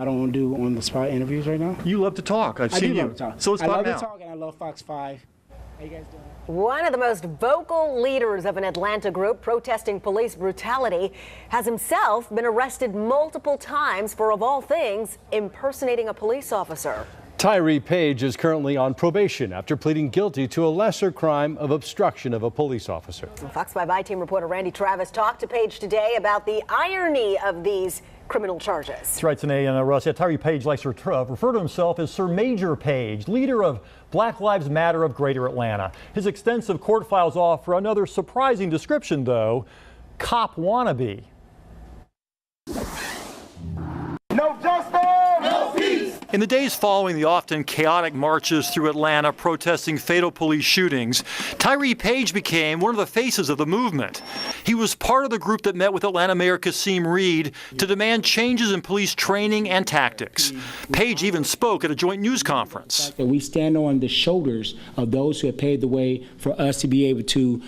I don't do on-the-spot interviews right now. You love to talk. I've seen you. Love to talk. So let's I talk love now. to talk, and I love Fox 5. How you guys doing? One of the most vocal leaders of an Atlanta group protesting police brutality has himself been arrested multiple times for, of all things, impersonating a police officer. Tyree Page is currently on probation after pleading guilty to a lesser crime of obstruction of a police officer. Fox 5 I-Team reporter Randy Travis talked to Page today about the irony of these criminal charges. That's right, Sinead and Russ. Tyree Page likes to refer to himself as Sir Major Page, leader of Black Lives Matter of Greater Atlanta. His extensive court files offer another surprising description, though: cop wannabe. No justice! No peace! In the days following the often chaotic marches through Atlanta protesting fatal police shootings, Tyree Page became one of the faces of the movement. He was part of the group that met with Atlanta Mayor Kasim Reed to demand changes in police training and tactics. Page even spoke at a joint news conference. We stand on the shoulders of those who have paved the way for us to be able to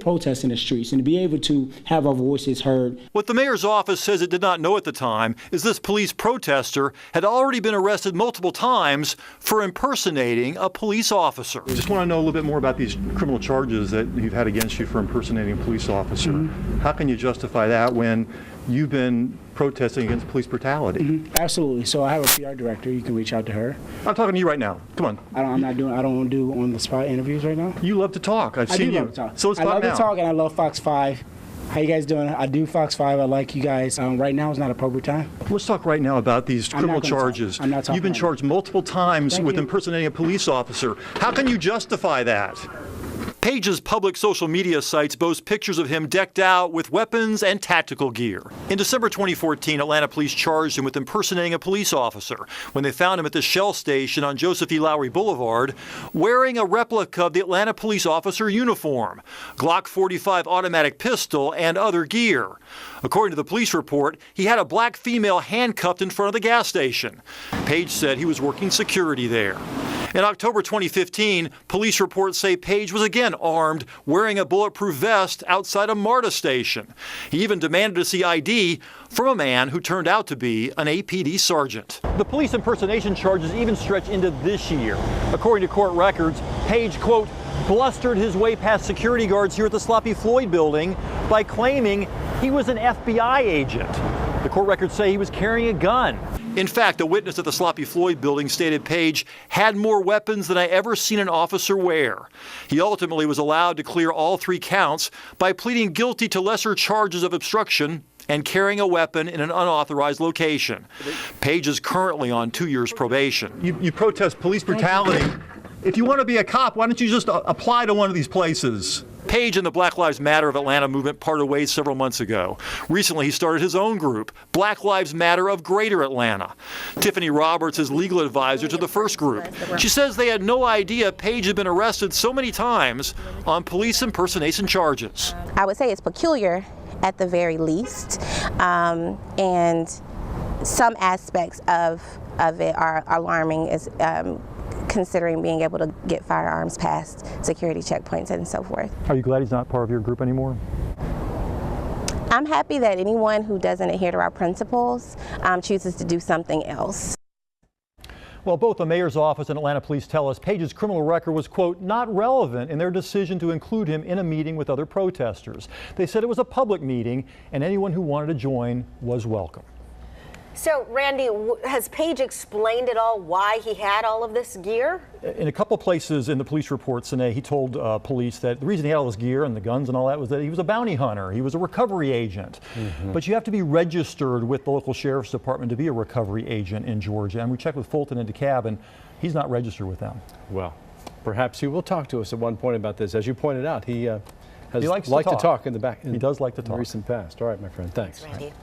protest in the streets and to be able to have our voices heard. What the mayor's office says it did not know at the time is this police protester had already been arrested multiple times for impersonating a police officer. I just want to know a little bit more about these criminal charges that you've had against you for impersonating a police officer. How can you justify that when you've been protesting against police brutality? Absolutely. So I have a PR director. You can reach out to her. I'm talking to you right now. Come on. I don't do on-the-spot interviews right now. You love to talk. I've seen you. Love to talk. So let's talk now. I love to talk, and I love Fox 5. How you guys doing? I do Fox 5. I like you guys. Right now is not appropriate time. Let's talk right now about these criminal charges. I'm not talking. You've been charged multiple times with impersonating a police officer. How can you justify that? Page's public social media sites boast pictures of him decked out with weapons and tactical gear. In December 2014, Atlanta police charged him with impersonating a police officer when they found him at the Shell station on Joseph E. Lowry Boulevard wearing a replica of the Atlanta police officer uniform, Glock 45 automatic pistol, and other gear. According to the police report, he had a black female handcuffed in front of the gas station. Page said he was working security there. In October 2015, police reports say Page was again armed, wearing a bulletproof vest outside a MARTA station. He even demanded to see ID from a man who turned out to be an APD sergeant. The police impersonation charges even stretch into this year. According to court records, Page, quote, blustered his way past security guards here at the Sloppy Floyd building by claiming he was an FBI agent. The court records say he was carrying a gun. In fact, a witness at the Sloppy Floyd building stated Page had more weapons than I ever seen an officer wear. He ultimately was allowed to clear all 3 counts by pleading guilty to lesser charges of obstruction and carrying a weapon in an unauthorized location. Page is currently on 2 years probation. You protest police brutality. If you want to be a cop, why don't you just apply to one of these places? Page and the Black Lives Matter of Atlanta movement parted ways several months ago. Recently, he started his own group, Black Lives Matter of Greater Atlanta. Tiffany Roberts is legal advisor to the first group. She says they had no idea Page had been arrested so many times on police impersonation charges. I would say it's peculiar at the very least, and some aspects of it are alarming, as considering being able to get firearms past security checkpoints and so forth. Are you glad he's not part of your group anymore? I'm happy that anyone who doesn't adhere to our principles chooses to do something else. Well, both the mayor's office and Atlanta police tell us Page's criminal record was, quote, not relevant in their decision to include him in a meeting with other protesters. They said it was a public meeting and anyone who wanted to join was welcome. So, Randy, has Page explained at all why he had all of this gear? In a couple places in the police report, Sinead, he told police that the reason he had all this gear and the guns and all that was that he was a bounty hunter. He was a recovery agent. But you have to be registered with the local sheriff's department to be a recovery agent in Georgia. And we checked with Fulton and DeKalb, and he's not registered with them. Well, perhaps he will talk to us at one point about this. As you pointed out, he has likes liked to talk in the back. He does like to talk. In the recent past. All right, my friend. Thanks. Randy.